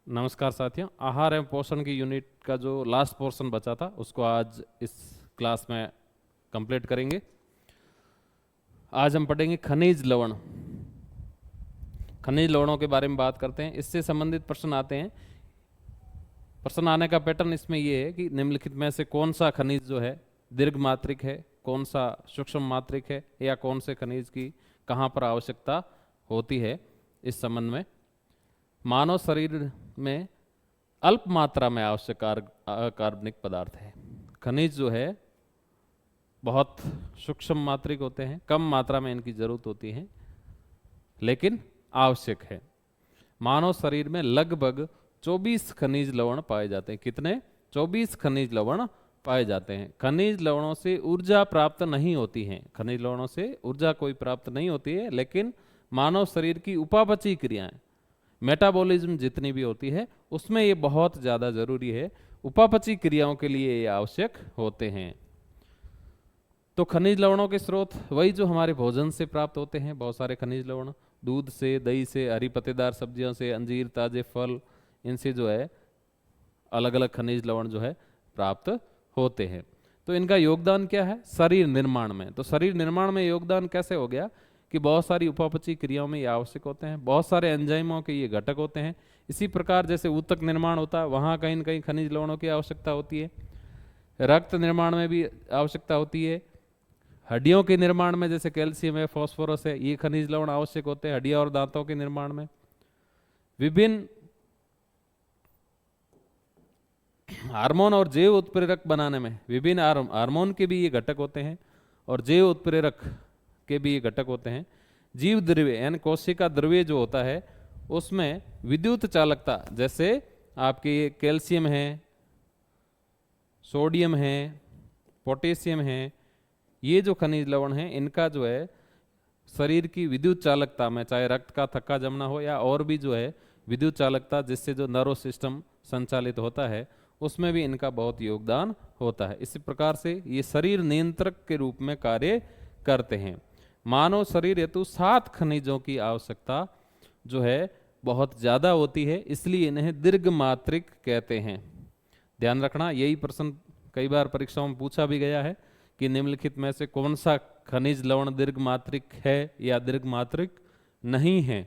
नमस्कार साथियों, आहार एवं पोषण की यूनिट का जो लास्ट पोर्शन बचा था उसको आज इस क्लास में कंप्लीट करेंगे। आज हम पढ़ेंगे खनिज लवण। खनिज लवणों के बारे में बात करते हैं, इससे संबंधित प्रश्न आते हैं। प्रश्न आने का पैटर्न इसमें ये है कि निम्नलिखित में से कौन सा खनिज जो है दीर्घ मात्रिक है, कौन सा सूक्ष्म मात्रिक है, या कौन से खनिज की कहाँ पर आवश्यकता होती है। इस संबंध में मानव शरीर में अल्प मात्रा में आवश्यक कार्बनिक पदार्थ है। खनिज जो है बहुत सूक्ष्म मात्रिक होते हैं, कम मात्रा में इनकी जरूरत होती है लेकिन आवश्यक है। मानव शरीर में लगभग 24 खनिज लवण पाए जाते हैं। कितने? 24 खनिज लवण पाए जाते हैं। खनिज लवणों से ऊर्जा प्राप्त नहीं होती है, खनिज लवणों से ऊर्जा कोई प्राप्त नहीं होती है, लेकिन मानव शरीर की उपापचयी क्रियाएं, मेटाबॉलिज्म जितनी भी होती है उसमें ये बहुत ज़्यादा जरूरी है। उपापचयी क्रियाओं के लिए ये आवश्यक होते हैं। तो खनिज लवणों के स्रोत वही जो हमारे भोजन से प्राप्त होते हैं। बहुत सारे खनिज लवण दूध से, दही से, हरी पत्तेदार सब्जियों से, अंजीर, ताजे फल, इनसे जो है अलग अलग खनिज लवण जो है प्राप्त होते हैं। तो इनका योगदान क्या है शरीर निर्माण में? तो शरीर निर्माण में योगदान कैसे हो गया कि बहुत सारी उपापचयी क्रियाओं में ये आवश्यक होते हैं, बहुत सारे एंजाइमों के ये घटक होते हैं। इसी प्रकार जैसे ऊतक निर्माण होता है वहाँ कहीं न कहीं खनिज लवणों की आवश्यकता होती है। रक्त निर्माण में भी आवश्यकता होती है। हड्डियों के निर्माण में जैसे कैल्शियम है, फास्फोरस है, ये खनिज लवण आवश्यक होते हैं हड्डियां और दांतों के निर्माण में। विभिन्न हार्मोन और जैव उत्प्रेरक बनाने में विभिन्न हार्मोन के भी ये घटक होते हैं और जैव उत्प्रेरक के भी ये घटक होते हैं। जीव द्रव्य यानी कोशिका द्रव्य जो होता है उसमें विद्युत चालकता, जैसे आपके कैल्शियम है, सोडियम है, पोटेशियम है, ये जो खनिज लवण हैं इनका जो है शरीर की विद्युत चालकता में, चाहे रक्त का थक्का जमना हो या और भी जो है विद्युत चालकता जिससे जो नर्व सिस्टम संचालित होता है उसमें भी इनका बहुत योगदान होता है। इसी प्रकार से ये शरीर नियंत्रक के रूप में कार्य करते हैं। मानव शरीर हेतु 7 खनिजों की आवश्यकता जो है बहुत ज़्यादा होती है, इसलिए इन्हें दीर्घ मात्रिक कहते हैं। ध्यान रखना, यही प्रश्न कई बार परीक्षाओं में पूछा भी गया है कि निम्नलिखित में से कौन सा खनिज लवण दीर्घ मात्रिक है या दीर्घ मात्रिक नहीं है।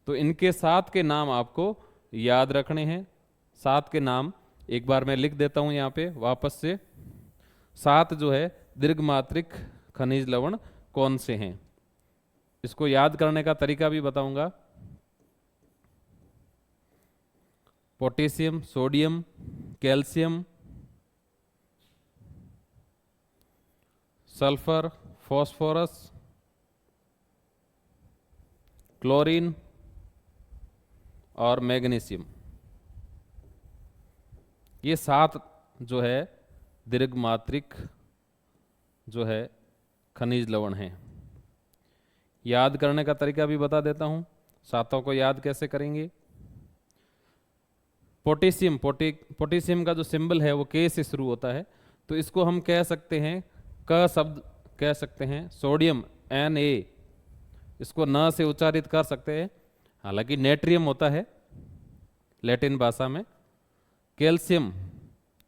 तो इनके 7 के नाम आपको याद रखने हैं। 7 के नाम एक बार मैं लिख देता हूं यहाँ पे वापस से। 7 जो है दीर्घ मात्रिक खनिज लवण कौन से हैं, इसको याद करने का तरीका भी बताऊंगा। Potassium, sodium, calcium, sulphur, phosphorus, chlorine और मैग्नीशियम, ये 7 जो है दीर्घ मात्रिक जो है खनिज लवण हैं। याद करने का तरीका भी बता देता हूं। 7 को याद कैसे करेंगे? पोटेशियम का जो सिंबल है वो के से शुरू होता है, तो इसको हम कह सकते हैं, क शब्द कह सकते हैं। सोडियम Na, इसको न से उच्चारित कर सकते हैं, हालांकि नेट्रियम होता है लैटिन भाषा में। कैल्शियम,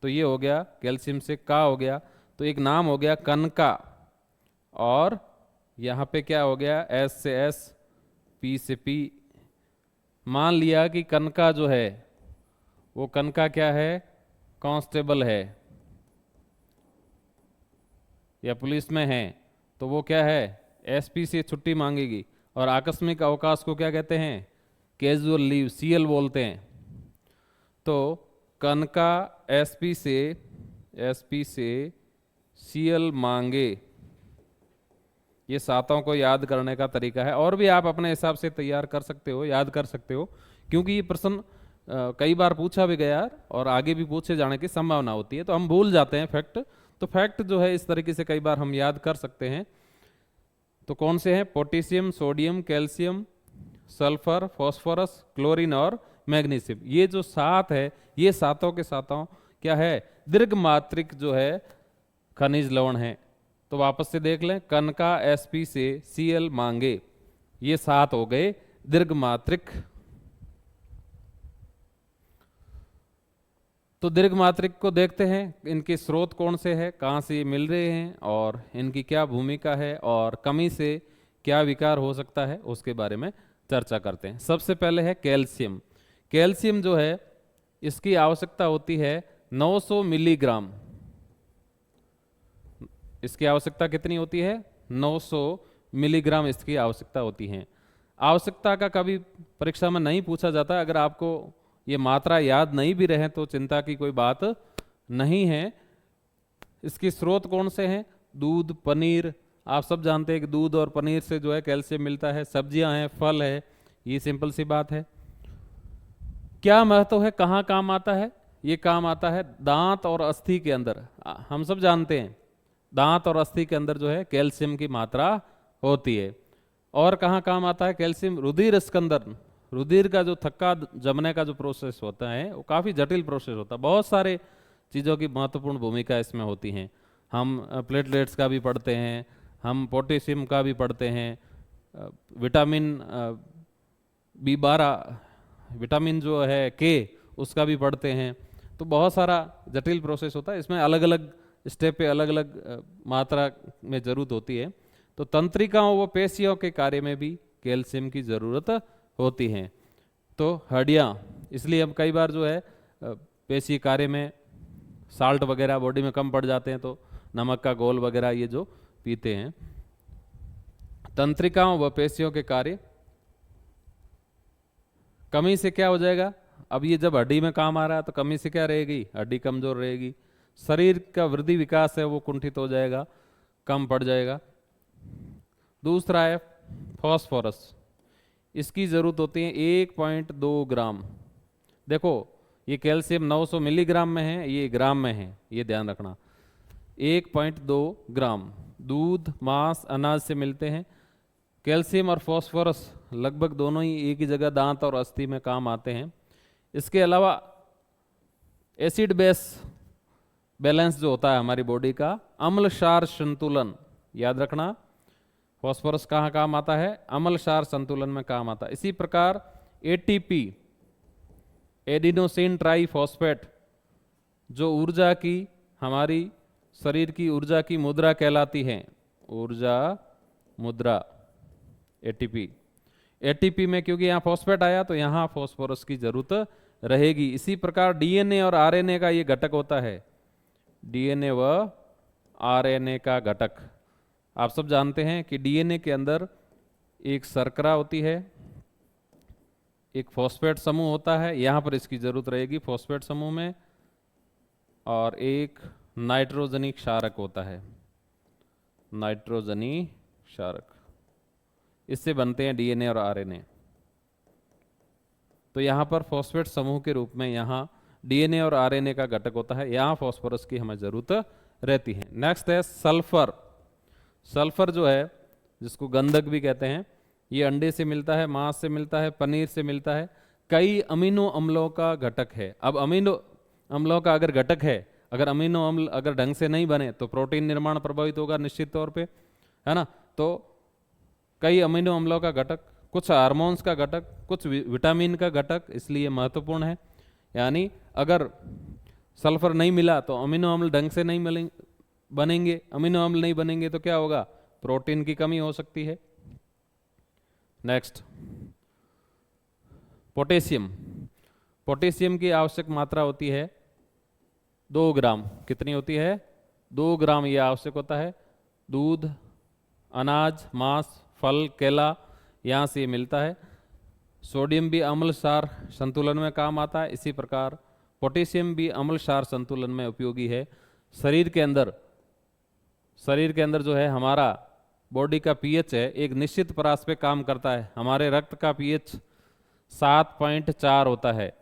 तो ये हो गया, कैल्शियम से का हो गया, तो एक नाम हो गया कनका। और यहाँ पे क्या हो गया, एस से एस, पी से पी। मान लिया कि कनका जो है वो कनका क्या है, कांस्टेबल है या पुलिस में है, तो वो क्या है, एसपी से छुट्टी मांगेगी। और आकस्मिक अवकाश को क्या कहते हैं, कैजुअल लीव, सीएल बोलते हैं। तो कनका एसपी से सीएल मांगे, ये 7 को याद करने का तरीका है। और भी आप अपने हिसाब से तैयार कर सकते हो, याद कर सकते हो, क्योंकि ये प्रश्न कई बार पूछा भी गया और आगे भी पूछे जाने की संभावना होती है, तो हम भूल जाते हैं फैक्ट। तो फैक्ट जो है इस तरीके से कई बार हम याद कर सकते हैं। तो कौन से हैं? Potassium, sodium, calcium, sulphur, phosphorus, chlorine और मैग्नीशियम। ये जो 7 है, ये 7 के 7 क्या है, दीर्घ मात्रिक जो है खनिज लवण है। तो वापस से देख लें, कनका एसपी से सीएल मांगे, ये 7 हो गए दीर्घ मात्रिक तो दीर्घ मात्रिक को देखते हैं, इनके स्रोत कौन से हैं, कहाँ से ये मिल रहे हैं और इनकी क्या भूमिका है और कमी से क्या विकार हो सकता है, उसके बारे में चर्चा करते हैं। सबसे पहले है कैल्शियम। कैल्शियम जो है इसकी आवश्यकता होती है 900 मिलीग्राम। इसकी आवश्यकता कितनी होती है? 900 मिलीग्राम इसकी आवश्यकता होती है। आवश्यकता का कभी परीक्षा में नहीं पूछा जाता। अगर आपको ये मात्रा याद नहीं भी रहे तो चिंता की कोई बात नहीं है। इसके स्रोत कौन से हैं? दूध, पनीर। आप सब जानते हैं कि दूध और पनीर से जो है कैल्शियम मिलता है। सब्जियां हैं, फल है, ये सिंपल सी बात है। क्या महत्व है, कहाँ काम आता है? ये काम आता है दांत और अस्थि के अंदर। हम सब जानते हैं दांत और अस्थि के अंदर जो है कैल्शियम की मात्रा होती है। और कहाँ काम आता है कैल्शियम? रुधिर स्कंदन। रुधिर का जो थक्का जमने का जो प्रोसेस होता है वो काफ़ी जटिल प्रोसेस होता है। बहुत सारे चीज़ों की महत्वपूर्ण भूमिका इसमें होती हैं। हम प्लेटलेट्स का भी पढ़ते हैं, हम पोटेशियम का भी पढ़ते हैं, विटामिन B12, विटामिन जो है के, उसका भी पढ़ते हैं। तो बहुत सारा जटिल प्रोसेस होता है। इसमें अलग अलग स्टेप पे अलग अलग मात्रा में ज़रूरत होती है। तो तंत्रिकाओं व पेशियों के कार्य में भी कैल्शियम की ज़रूरत होती है। तो हड्डियाँ, इसलिए हम कई बार जो है पेशी कार्य में साल्ट वगैरह बॉडी में कम पड़ जाते हैं तो नमक का घोल वगैरह ये जो पीते हैं। तंत्रिकाओं व पेशियों के कार्य, कमी से क्या हो जाएगा? अब ये जब हड्डी में काम आ रहा है तो कमी से क्या रहेगी? हड्डी कमजोर रहेगी। शरीर का वृद्धि विकास है वो कुंठित हो जाएगा, कम पड़ जाएगा। दूसरा है फॉस्फोरस। इसकी ज़रूरत होती है 1.2 ग्राम। देखो ये कैल्शियम 900 मिलीग्राम में है, ये ग्राम में है, ये ध्यान रखना। 1.2 ग्राम दूध, मांस, अनाज से मिलते हैं। कैल्शियम और फॉस्फोरस लगभग दोनों ही एक ही जगह दांत और अस्थि में काम आते हैं। इसके अलावा एसिड बेस बैलेंस जो होता है हमारी बॉडी का, अम्ल क्षार संतुलन, याद रखना फॉस्फोरस कहाँ काम आता है? अम्ल क्षार संतुलन में काम आता है। इसी प्रकार एटीपी, एडिनोसिन ट्राइफॉस्फेट, जो ऊर्जा की, हमारी शरीर की ऊर्जा की मुद्रा कहलाती है, ऊर्जा मुद्रा एटीपी। एटीपी में क्योंकि यहाँ फॉस्फेट आया तो यहाँ फॉस्फोरस की जरूरत रहेगी। इसी प्रकार डीएनए और आरएनए का ये घटक होता है, डीएनए व आरएनए का घटक। आप सब जानते हैं कि डीएनए के अंदर एक शर्करा होती है, एक फॉस्फेट समूह होता है, यहाँ पर इसकी जरूरत रहेगी फॉस्फेट समूह में, और एक नाइट्रोजनी क्षारक होता है, नाइट्रोजनी क्षारक। इससे बनते हैं डीएनए और आरएनए। तो यहाँ पर फॉस्फेट समूह के रूप में यहाँ डीएनए और आरएनए का घटक होता है, यहाँ फॉस्फोरस की हमें जरूरत रहती है। नेक्स्ट है सल्फर। सल्फर जो है, जिसको गंधक भी कहते हैं, ये अंडे से मिलता है, मांस से मिलता है, पनीर से मिलता है, कई अमीनो अम्लों का घटक है। अब अमीनो अम्लों का अगर घटक है, अगर अमीनो अम्ल अगर ढंग से नहीं बने तो प्रोटीन निर्माण प्रभावित होगा निश्चित तौर पे, है ना। तो कई अमीनो अम्लों का घटक, कुछ हार्मोन्स का घटक, कुछ विटामिन का घटक, इसलिए महत्वपूर्ण है। यानी अगर सल्फर नहीं मिला तो अमीनो अम्ल ढंग से नहीं बनेंगे, अमीनो अम्ल नहीं बनेंगे तो क्या होगा? प्रोटीन की कमी हो सकती है। Next potassium. पोटेशियम की आवश्यक मात्रा होती है 2 ग्राम। कितनी होती है? 2 ग्राम ये आवश्यक होता है। दूध, अनाज, मांस, फल, केला, यहाँ से ये मिलता है। सोडियम भी अम्ल क्षार संतुलन में काम आता है। इसी प्रकार पोटेशियम भी अम्ल क्षार संतुलन में उपयोगी है। शरीर के अंदर जो है हमारा बॉडी का पीएच है, एक निश्चित परास पे काम करता है। हमारे रक्त का पीएच 7.4 होता है।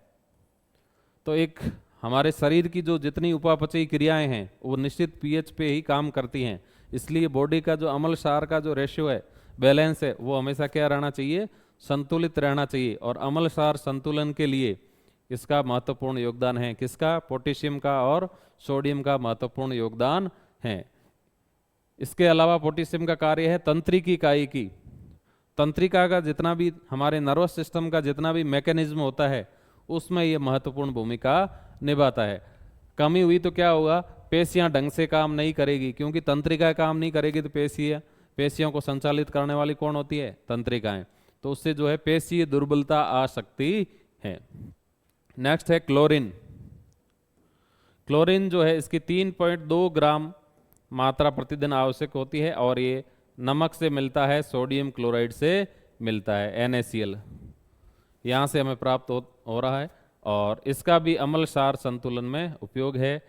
तो एक हमारे शरीर की जो जितनी उपापचयी क्रियाएं हैं वो निश्चित पीएच पे ही काम करती हैं। इसलिए बॉडी का जो अम्ल क्षार का जो रेशियो है, बैलेंस है, वो हमेशा क्या रहना चाहिए? संतुलित रहना चाहिए। और अम्ल क्षार संतुलन के लिए इसका महत्वपूर्ण योगदान है। किसका? पोटेशियम का और सोडियम का महत्वपूर्ण योगदान है। इसके अलावा पोटेशियम का कार्य है तंत्रिकी इकाई की। तंत्रिका का जितना भी हमारे नर्वस सिस्टम का जितना भी मैकेनिज्म होता है उसमें यह महत्वपूर्ण भूमिका निभाता है। कमी हुई तो क्या होगा, पेशियां ढंग से काम नहीं करेगी, क्योंकि तंत्रिका काम नहीं करेगी तो पेशियों को संचालित करने वाली कौन होती है, तंत्रिकाएं। तो उससे जो है पेशीय दुर्बलता आ सकती है। नेक्स्ट है क्लोरीन। क्लोरीन जो है इसकी 3.2 ग्राम मात्रा प्रतिदिन आवश्यक होती है, और ये नमक से मिलता है, सोडियम क्लोराइड से मिलता है, NaCl यहाँ से हमें प्राप्त हो रहा है। और इसका भी अम्ल क्षार संतुलन में उपयोग है,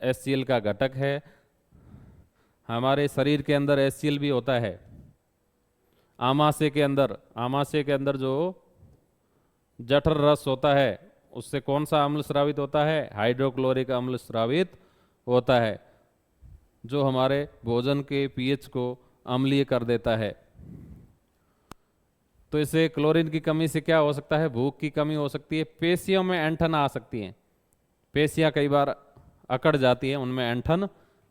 HCl का घटक है। हमारे शरीर के अंदर HCl भी होता है। आमाशय के अंदर जो जठर रस होता है उससे कौन सा अम्ल स्रावित होता है, हाइड्रोक्लोरिक अम्ल स्रावित होता है, जो हमारे भोजन के pH को अम्लीय कर देता है। तो इसे क्लोरीन की कमी से क्या हो सकता है, भूख की कमी हो सकती है, पेशियों में ऐंठन आ सकती है, पेशियां कई बार अकड़ जाती है, उनमें ऐंठन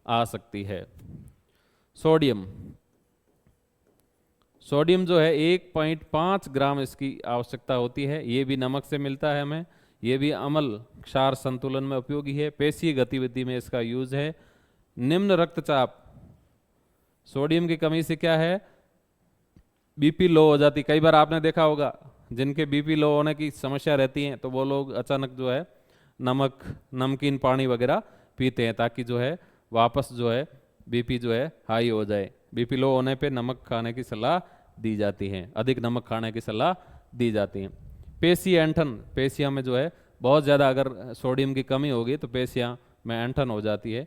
आ सकती है। सोडियम जो है 1.5 ग्राम इसकी आवश्यकता होती है, ये भी नमक से मिलता है हमें, ये भी अम्ल क्षार संतुलन में उपयोगी है, पेशीय गतिविधि में इसका यूज है। निम्न रक्तचाप, सोडियम की कमी से क्या है, बीपी लो हो जाती। कई बार आपने देखा होगा जिनके बीपी लो होने की समस्या रहती है तो वो लोग अचानक जो है नमकीन पानी वगैरह पीते हैं, ताकि जो है वापस जो है बीपी जो है हाई हो जाए। बीपी लो होने पे नमक खाने की सलाह दी जाती है, अधिक नमक खाने की सलाह दी जाती है। पेशी ऐंठन, पेशियां में जो है बहुत ज़्यादा अगर सोडियम की कमी होगी तो पेशियां में ऐंठन हो जाती है।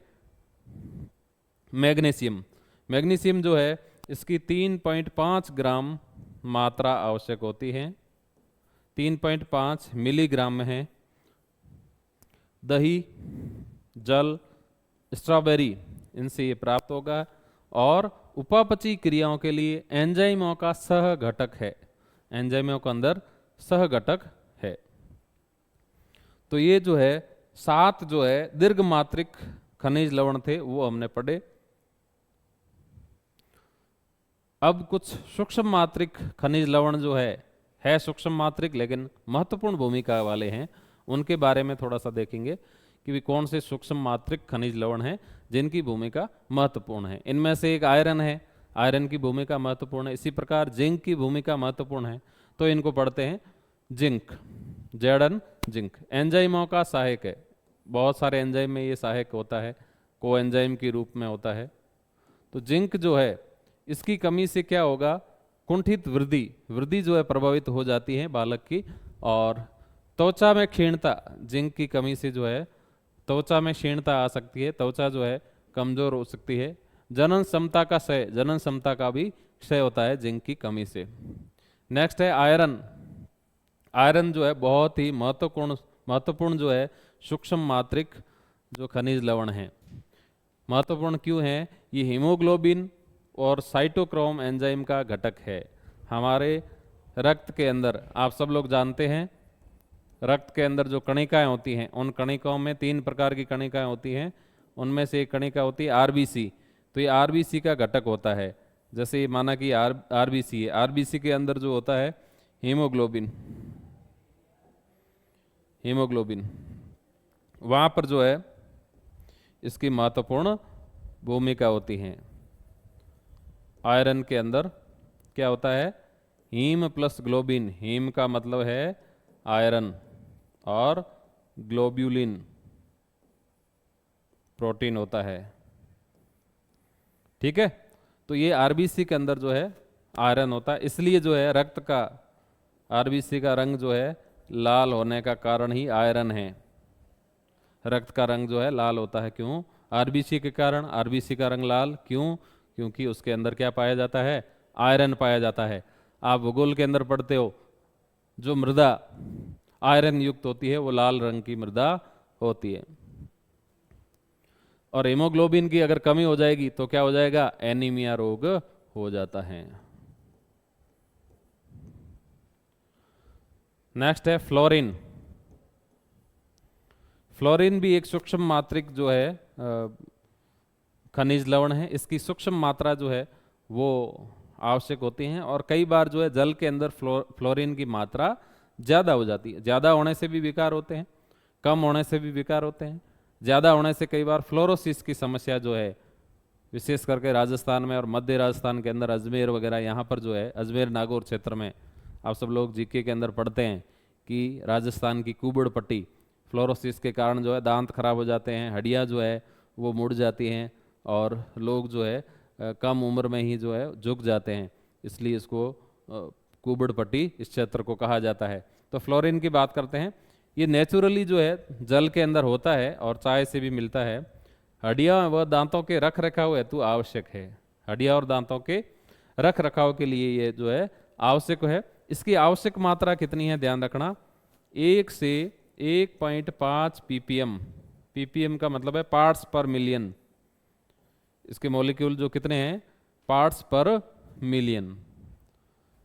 मैग्नीशियम जो है इसकी 3.5 ग्राम मात्रा आवश्यक होती है, 3.5 मिलीग्राम में है। दही, जल, स्ट्रॉबेरी, इनसे ये प्राप्त होगा। और उपापचयी क्रियाओं के लिए एंजाइमों का सह घटक है, एंजाइमों के अंदर सह घटक है। तो ये जो है 7 जो है दीर्घ मात्रिक खनिज लवण थे वो हमने पढ़े। अब कुछ सूक्ष्म मात्रिक खनिज लवण जो है सूक्ष्म मात्रिक लेकिन महत्वपूर्ण भूमिका वाले हैं, उनके बारे में थोड़ा सा देखेंगे कि भी कौन से सूक्ष्म मात्रिक खनिज लवण हैं जिनकी भूमिका महत्वपूर्ण है। इनमें से एक आयरन है, आयरन की भूमिका महत्वपूर्ण है। इसी प्रकार जिंक की भूमिका महत्वपूर्ण है, तो इनको पढ़ते हैं। जिंक, Zn जिंक एंजाइमों का सहायक है, बहुत सारे एंजाइम में ये सहायक होता है, को एंजाइम के रूप में होता है। तो जिंक जो है इसकी कमी से क्या होगा, कुंठित वृद्धि जो है प्रभावित हो जाती है बालक की। और त्वचा में क्षीणता, जिंक की कमी से जो है त्वचा में क्षीणता आ सकती है, त्वचा जो है कमजोर हो सकती है। जनन क्षमता का क्षय, जनन क्षमता का भी क्षय होता है जिंक की कमी से। नेक्स्ट है आयरन। आयरन जो है बहुत ही महत्वपूर्ण जो है सूक्ष्म मात्रिक जो खनिज लवण है। महत्वपूर्ण क्यों है, ये हीमोग्लोबिन और साइटोक्रोम एंजाइम का घटक है। हमारे रक्त के अंदर आप सब लोग जानते हैं, रक्त के अंदर जो कणिकाएं होती हैं, उन कणिकाओं में 3 प्रकार की कणिकाएं होती हैं। उनमें से एक कणिका होती है RBC। तो ये RBC का घटक होता है। जैसे ये माना कि RBC है, RBC के अंदर जो होता है हीमोग्लोबिन, वहाँ पर जो है इसकी महत्वपूर्ण भूमिका होती है। आयरन के अंदर क्या होता है, हीम प्लस ग्लोबिन, हीम का मतलब है आयरन और ग्लोब्यूलिन प्रोटीन होता है। ठीक है, तो ये RBC के अंदर जो है आयरन होता है, इसलिए जो है रक्त का RBC का रंग जो है लाल होने का कारण ही आयरन है। रक्त का रंग जो है लाल होता है, क्यों, RBC के कारण। RBC का रंग लाल क्यों, क्योंकि उसके अंदर क्या पाया जाता है, आयरन पाया जाता है। आप भूगोल के अंदर पढ़ते हो, जो मृदा आयरन युक्त होती है वो लाल रंग की मृदा होती है। और हीमोग्लोबिन की अगर कमी हो जाएगी तो क्या हो जाएगा, एनीमिया रोग हो जाता है। नेक्स्ट है फ्लोरीन। फ्लोरीन भी एक सूक्ष्म मात्रिक जो है खनिज लवण है। इसकी सूक्ष्म मात्रा जो है वो आवश्यक होती है, और कई बार जो है जल के अंदर फ्लोरीन की मात्रा ज़्यादा हो जाती है। ज़्यादा होने से भी विकार होते हैं, कम होने से भी विकार होते हैं। ज़्यादा होने से कई बार फ्लोरोसिस की समस्या जो है, विशेष करके राजस्थान में और मध्य राजस्थान के अंदर अजमेर वगैरह यहाँ पर जो है, अजमेर नागौर क्षेत्र में आप सब लोग जीके के अंदर पढ़ते हैं कि राजस्थान की कुबड़ पट्टी फ्लोरोसिस के कारण जो है दांत खराब हो जाते हैं, हड्डियाँ जो है वो मुड़ जाती हैं और लोग जो है कम उम्र में ही जो है झुक जाते हैं, इसलिए इसको कुबड़ पट्टी इस क्षेत्र को कहा जाता है। तो फ्लोरीन की बात करते हैं, ये नेचुरली जो है जल के अंदर होता है और चाय से भी मिलता है। हड्डियाँ व दांतों के रख रखाव हेतु आवश्यक है। हड्डियाँ और दांतों के रख रखाव के लिए ये जो है आवश्यक है। इसकी आवश्यक मात्रा कितनी है ध्यान रखना, 1 से 1.5 ppm। ppm का मतलब है पार्ट्स पर मिलियन। इसके मॉलिक्यूल जो कितने हैं, पार्ट्स पर मिलियन,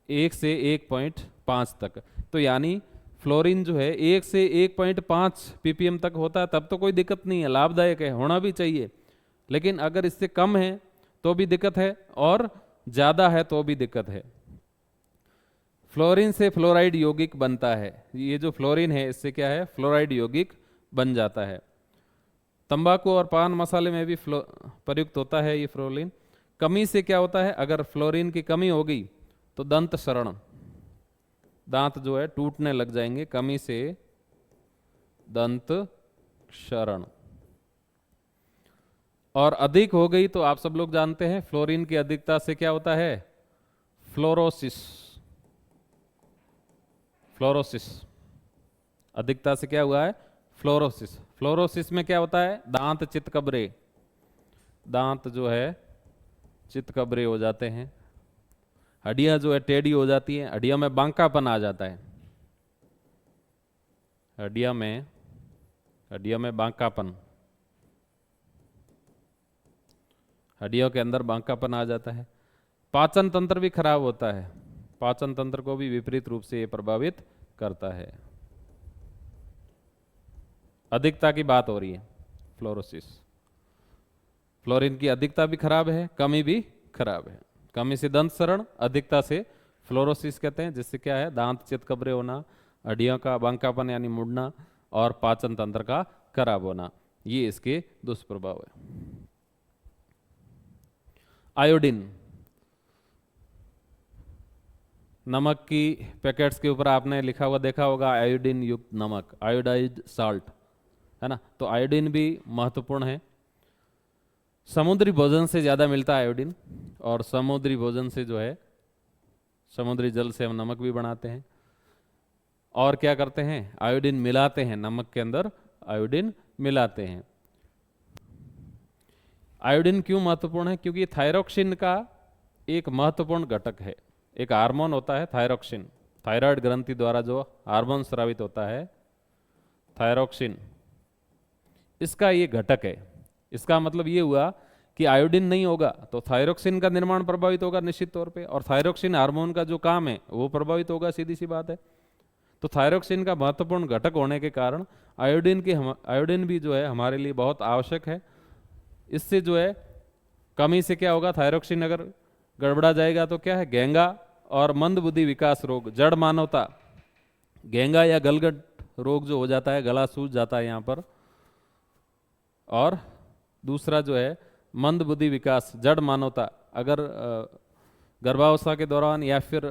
1 से 1.5 तक। तो यानी फ्लोरीन जो है 1 से 1.5 ppm तक होता है तब तो कोई दिक्कत नहीं है, लाभदायक है, होना भी चाहिए। लेकिन अगर इससे कम है तो भी दिक्कत है और ज़्यादा है तो भी दिक्कत है। फ्लोरीन से फ्लोराइड यौगिक बनता है। ये जो फ्लोरीन है इससे क्या है, फ्लोराइड यौगिक बन जाता है। तंबाकू और पान मसाले में भी प्रयुक्त होता है ये फ्लोरीन। कमी से क्या होता है, अगर फ्लोरीन की कमी हो गई तो दंत शरण, दांत जो है टूटने लग जाएंगे, कमी से दंत क्षरण। और अधिक हो गई तो आप सब लोग जानते हैं फ्लोरीन की अधिकता से क्या होता है, फ्लोरोसिस। फ्लोरोसिस अधिकता से क्या हुआ है, फ्लोरोसिस। फ्लोरोसिस में क्या होता है, दांत चितकबरे, दांत जो है चितकबरे हो जाते हैं, हड्डियां जो है टेढ़ी हो जाती हैं, हड्डियों में बांकापन आ जाता है, हड्डियों में बांकापन, हड्डियों के अंदर बांकापन आ जाता है। पाचन तंत्र भी खराब होता है, पाचन तंत्र को भी विपरीत रूप से ये प्रभावित करता है। अधिकता की बात हो रही है, फ्लोरोसिस। फ्लोरीन की अधिकता भी खराब है, कमी भी खराब है। कमी से दंत शरण, अधिकता से फ्लोरोसिस कहते हैं, जिससे क्या है, दांत चितकबरे होना, हड्डियों का बांकापन यानी मुड़ना और पाचन तंत्र का खराब होना, ये इसके दुष्प्रभाव है। आयोडीन, नमक की पैकेट्स के ऊपर आपने लिखा हुआ देखा होगा आयोडीन युक्त नमक, आयोडाइज्ड साल्ट, है ना। तो आयोडीन भी महत्वपूर्ण है। समुद्री भोजन से ज़्यादा मिलता है आयोडीन, और समुद्री भोजन से जो है, समुद्री जल से हम नमक भी बनाते हैं। और क्या करते हैं, आयोडीन मिलाते हैं, नमक के अंदर आयोडीन मिलाते हैं। आयोडीन क्यों महत्वपूर्ण है, क्योंकि थायरोक्सिन का एक महत्वपूर्ण घटक है। एक हार्मोन होता है थायरोक्सिन, थायराइड ग्रंथि द्वारा जो हार्मोन स्रावित होता है थायरोक्सिन, इसका ये घटक है। इसका मतलब ये हुआ कि आयोडीन नहीं होगा तो थायरोक्सिन का निर्माण प्रभावित होगा निश्चित तौर पे, और थायरोक्सिन हार्मोन का जो काम है वो प्रभावित होगा, सीधी सी बात है। तो थायरोक्सिन का महत्वपूर्ण घटक होने के कारण आयोडीन भी जो है हमारे लिए बहुत आवश्यक है। इससे जो है कमी से क्या होगा, थायरोक्सिन अगर गड़बड़ा जाएगा तो क्या है, घेंगा और मंदबुद्धि विकास रोग, जड़ मानवता, घेंगा या गलगट रोग जो हो जाता है, गला सूज जाता है यहाँ पर। और दूसरा जो है मंदबुद्धि विकास, जड़ मानवता, अगर गर्भावस्था के दौरान या फिर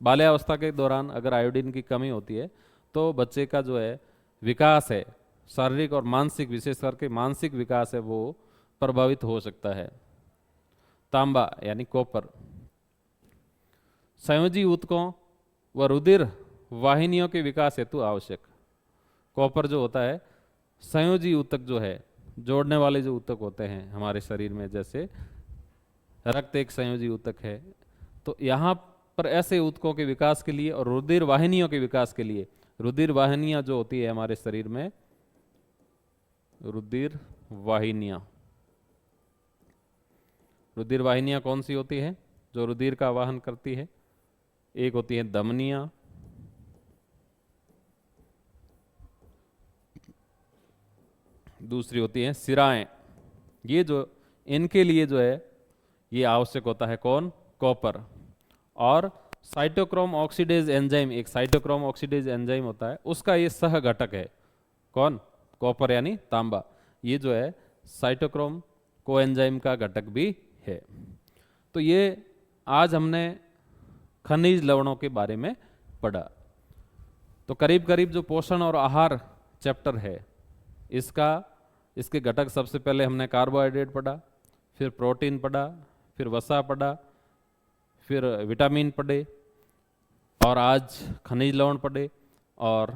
बाल्यावस्था के दौरान अगर आयोडीन की कमी होती है तो बच्चे का जो है विकास है, शारीरिक और मानसिक, विशेष करके मानसिक विकास है, वो प्रभावित हो सकता है। तांबा यानी कॉपर, संयोजी ऊतकों व रुधिर वाहिनियों के विकास हेतु आवश्यक। कॉपर जो होता है, संयोजी ऊतक जो है, जोड़ने वाले जो ऊतक होते हैं हमारे शरीर में, जैसे रक्त एक संयोजी ऊतक है, तो यहाँ पर ऐसे ऊतकों के विकास के लिए और रुधिर वाहिनियों के विकास के लिए, रुधिर वाहिनियां जो होती है हमारे शरीर में, रुधिर वाहिनियां, रुधिर वाहिनियां कौन सी होती है जो रुधिर का वाहन करती है, एक होती है धमनियां, दूसरी होती है सिराएं। ये जो इनके लिए जो है ये आवश्यक होता है कौन, कॉपर। और साइटोक्रोम ऑक्सीडेज एंजाइम, एक साइटोक्रोम ऑक्सीडेज एंजाइम होता है, उसका ये सह घटक है कौन, कॉपर यानी तांबा, ये जो है साइटोक्रोम कोएंजाइम का घटक भी है। तो ये आज हमने खनिज लवणों के बारे में पढ़ा। तो करीब करीब जो पोषण और आहार चैप्टर है इसके घटक, सबसे पहले हमने कार्बोहाइड्रेट पढ़ा, फिर प्रोटीन पढ़ा, फिर वसा पढ़ा, फिर विटामिन पढ़े, और आज खनिज लवण पढ़े, और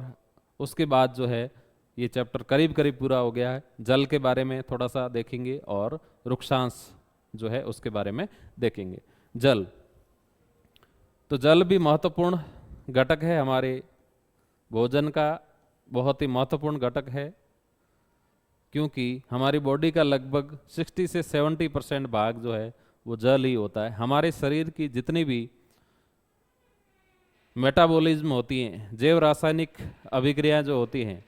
उसके बाद जो है ये चैप्टर करीब करीब पूरा हो गया है। जल के बारे में थोड़ा सा देखेंगे और रुक्षांश जो है उसके बारे में देखेंगे। जल, तो जल भी महत्वपूर्ण घटक है, हमारे भोजन का बहुत ही महत्वपूर्ण घटक है, क्योंकि हमारी बॉडी का लगभग 60 से 70% भाग जो है वो जल ही होता है। हमारे शरीर की जितनी भी मेटाबॉलिज्म होती हैं, जैव रासायनिक अभिक्रियाएं जो होती हैं,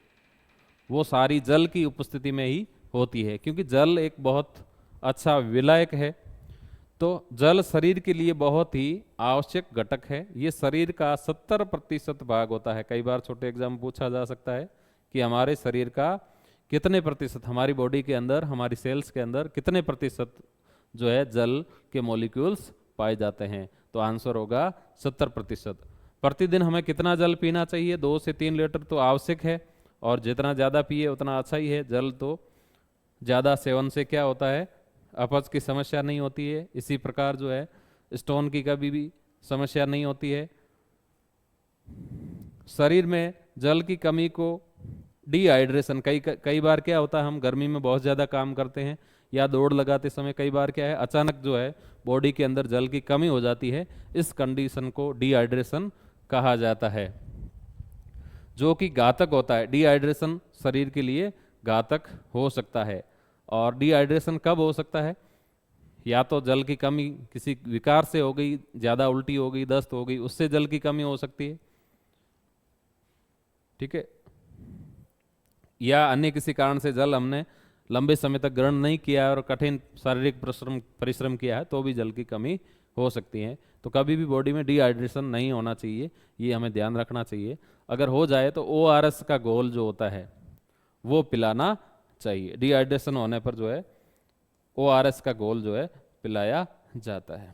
वो सारी जल की उपस्थिति में ही होती है, क्योंकि जल एक बहुत अच्छा विलायक है। तो जल शरीर के लिए बहुत ही आवश्यक घटक है। ये शरीर का 70% भाग होता है। कई बार छोटे एग्जाम पूछा जा सकता है कि हमारे शरीर का कितने प्रतिशत, हमारी बॉडी के अंदर, हमारी सेल्स के अंदर कितने प्रतिशत जो है जल के मॉलिक्यूल्स पाए जाते हैं, तो आंसर होगा 70%। प्रतिदिन हमें कितना जल पीना चाहिए? 2 से 3 लीटर तो आवश्यक है, और जितना ज़्यादा पिए उतना अच्छा ही है। जल तो ज़्यादा सेवन से क्या होता है, अपच की समस्या नहीं होती है, इसी प्रकार जो है स्टोन की कभी भी समस्या नहीं होती है। शरीर में जल की कमी को डिहाइड्रेशन, कई बार क्या होता है, हम गर्मी में बहुत ज़्यादा काम करते हैं या दौड़ लगाते समय कई बार क्या है, अचानक जो है बॉडी के अंदर जल की कमी हो जाती है। इस कंडीशन को डिहाइड्रेशन कहा जाता है, जो कि घातक होता है। डिहाइड्रेशन शरीर के लिए घातक हो सकता है। और डिहाइड्रेशन कब हो सकता है? या तो जल की कमी किसी विकार से हो गई, ज़्यादा उल्टी हो गई, दस्त हो गई, उससे जल की कमी हो सकती है, ठीक है, या अन्य किसी कारण से जल हमने लंबे समय तक ग्रहण नहीं किया है और कठिन शारीरिक परिश्रम किया है, तो भी जल की कमी हो सकती है। तो कभी भी बॉडी में डिहाइड्रेशन नहीं होना चाहिए, ये हमें ध्यान रखना चाहिए। अगर हो जाए तो ORS का घोल जो होता है वो पिलाना चाहिए। डिहाइड्रेशन होने पर जो है ORS का घोल जो है पिलाया जाता है।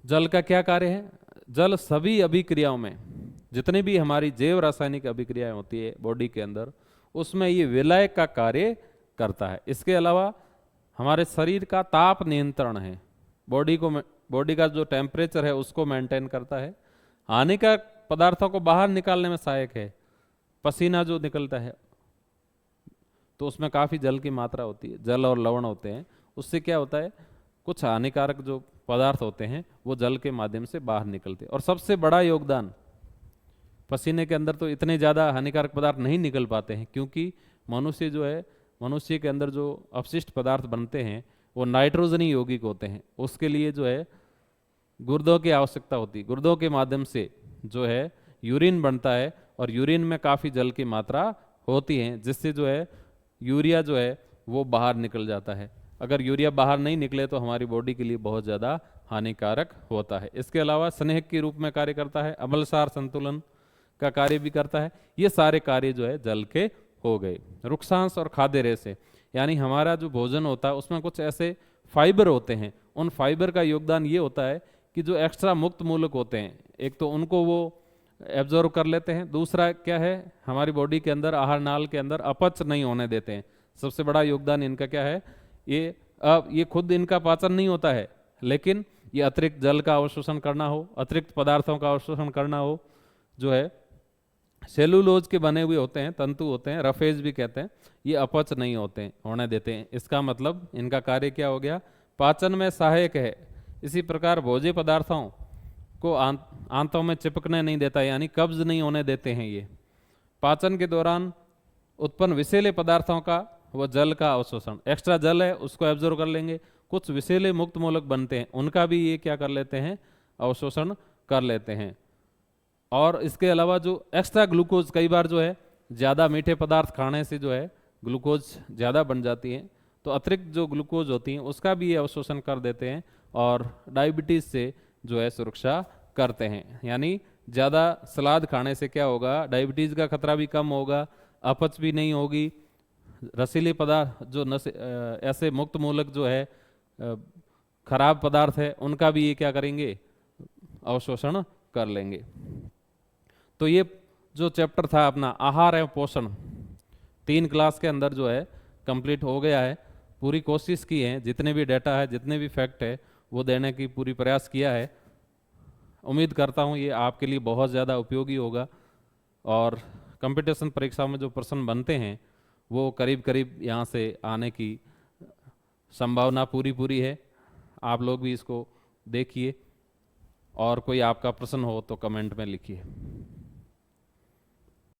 जल का क्या कार्य है? जल सभी अभिक्रियाओं में, जितनी भी हमारी जैव रासायनिक अभिक्रियाएं होती है बॉडी के अंदर, उसमें ये विलायक का कार्य करता है। इसके अलावा हमारे शरीर का ताप नियंत्रण है, बॉडी का जो टेम्परेचर है उसको मेंटेन करता है। हानिकारक पदार्थों को बाहर निकालने में सहायक है। पसीना जो निकलता है तो उसमें काफ़ी जल की मात्रा होती है, जल और लवण होते हैं। उससे क्या होता है, कुछ हानिकारक जो पदार्थ होते हैं वो जल के माध्यम से बाहर निकलते हैं। और सबसे बड़ा योगदान, पसीने के अंदर तो इतने ज़्यादा हानिकारक पदार्थ नहीं निकल पाते हैं, क्योंकि मनुष्य जो है, मनुष्य के अंदर जो अपशिष्ट पदार्थ बनते हैं वो नाइट्रोजनी यौगिक होते हैं। उसके लिए जो है गुर्दों की आवश्यकता होती है। गुर्दों के माध्यम से जो है यूरिन बनता है, और यूरिन में काफ़ी जल की मात्रा होती है, जिससे जो है यूरिया जो है वो बाहर निकल जाता है। अगर यूरिया बाहर नहीं निकले तो हमारी बॉडी के लिए बहुत ज़्यादा हानिकारक होता है। इसके अलावा स्नेहक के रूप में कार्य करता है, अम्लसार संतुलन का कार्य भी करता है। ये सारे कार्य जो है जल के हो गए। रुक्षांश और खाद्य रेशे, यानी हमारा जो भोजन होता है उसमें कुछ ऐसे फाइबर होते हैं, उन फाइबर का योगदान ये होता है कि जो एक्स्ट्रा मुक्त मूलक होते हैं, एक तो उनको वो एब्जॉर्व कर लेते हैं, दूसरा क्या है, हमारी बॉडी के अंदर आहार नाल के अंदर अपच नहीं होने देते हैं। सबसे बड़ा योगदान इनका क्या है, ये खुद इनका पाचन नहीं होता है, लेकिन ये अतिरिक्त जल का अवशोषण करना हो, अतिरिक्त पदार्थों का अवशोषण करना हो, जो है सेलुलोज के बने हुए होते हैं, तंतु होते हैं, रफेज भी कहते हैं, ये अपच नहीं होने देते हैं। इसका मतलब इनका कार्य क्या हो गया, पाचन में सहायक है। इसी प्रकार भोज्य पदार्थों को आंतों में चिपकने नहीं देता, यानी कब्ज नहीं होने देते हैं। ये पाचन के दौरान उत्पन्न विषैले पदार्थों का व जल का अवशोषण, एक्स्ट्रा जल है उसको एब्जॉर्व कर लेंगे, कुछ विषैले मुक्त मूलक बनते हैं उनका भी ये क्या कर लेते हैं, अवशोषण कर लेते हैं। और इसके अलावा जो एक्स्ट्रा ग्लूकोज, कई बार जो है ज़्यादा मीठे पदार्थ खाने से जो है ग्लूकोज ज़्यादा बन जाती है, तो अतिरिक्त जो ग्लूकोज होती हैं उसका भी ये अवशोषण कर देते हैं और डायबिटीज़ से जो है सुरक्षा करते हैं। यानी ज़्यादा सलाद खाने से क्या होगा, डायबिटीज़ का खतरा भी कम होगा, अपच भी नहीं होगी, रसीले पदार्थ जो ऐसे मुक्त मूलक जो है खराब पदार्थ है उनका भी ये क्या करेंगे, अवशोषण कर लेंगे। तो ये जो चैप्टर था अपना आहार एवं पोषण 3 क्लास के अंदर जो है कंप्लीट हो गया है। पूरी कोशिश की है, जितने भी डेटा है, जितने भी फैक्ट है वो देने की पूरी प्रयास किया है। उम्मीद करता हूँ ये आपके लिए बहुत ज़्यादा उपयोगी होगा और कंपटीशन परीक्षा में जो प्रश्न बनते हैं वो करीब करीब यहाँ से आने की संभावना पूरी पूरी है। आप लोग भी इसको देखिए और कोई आपका प्रश्न हो तो कमेंट में लिखिए।